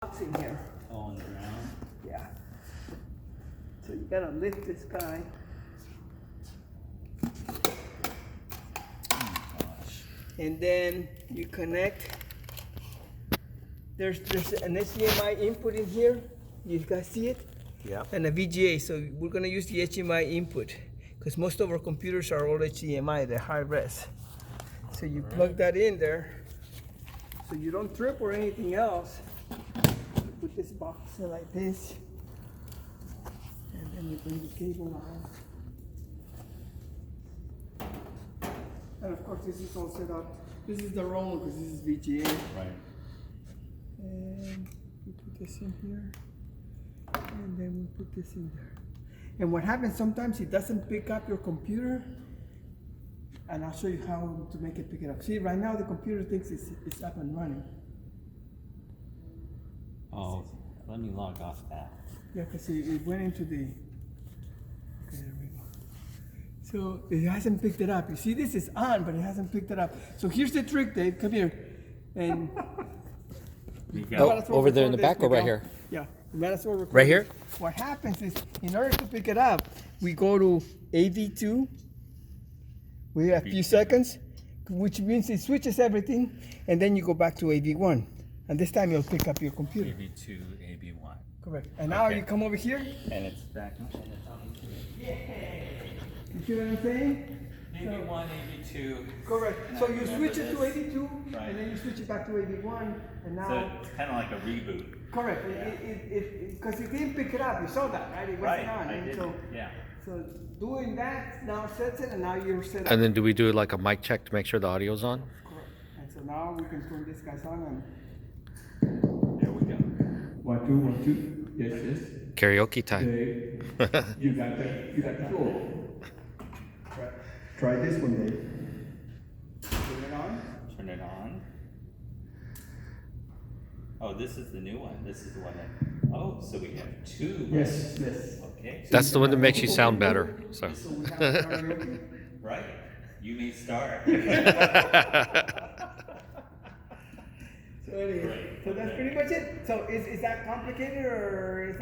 box in here. Oh, on the ground? Yeah. So you gotta lift this guy. Oh gosh. And then you connect. There's an HDMI input in here. You guys see it? Yeah. And a VGA. So we're gonna use the HDMI input because most of our computers are all HDMI. They're high res. So you plug that in there, so you don't trip or anything else. You put this box in like this, and then you bring the cable out. And of course, this is all set up. This is the wrong one because this is VGA. Right. And we put this in here, and then we put this in there. And what happens sometimes, it doesn't pick up your computer, and I'll show you how to make it pick it up. See, right now the computer thinks it's up and running. Oh, let me log off that. Yeah, because it went into the, okay, there we go. So it hasn't picked it up. You see, this is on, but it hasn't picked it up. So here's the trick, Dave, come here. And You Oh, got over there in the back or right here? Yeah, you might as well record Right here? this. What happens is, in order to pick it up, we go to AV2. We have a few seconds, which means it switches everything, and then you go back to AV1. And this time you'll pick up your computer. AB2, AB1. Correct. And now Okay. you come over here. And it's back and it's on. You see what I'm saying? AB1, AB2. Correct. So you Remember switch it to this? AV2, Right. and then you switch it back to AV1, and now. So it's kind of like a reboot. Correct. Because it didn't pick it up. You saw that, right? It wasn't Right, on. I and did. so, Yeah. so doing that now sets it, and now you're set up. And then do we do like a mic check to make sure the audio's on? Correct. And so now we can turn this guy's on and. There we go. 1, 2, 1, 2. Yes, yes. Karaoke time. Dave, you got the floor. Try this one, Dave. Turn it on. Turn it on. Oh, this is the new one. This is the one that. Oh, so we have two. Yes, yes. Okay. That's the one that makes you sound better. So. So we have karaoke. Right. You may start. So anyway, so that's pretty much it. So is that complicated or is that?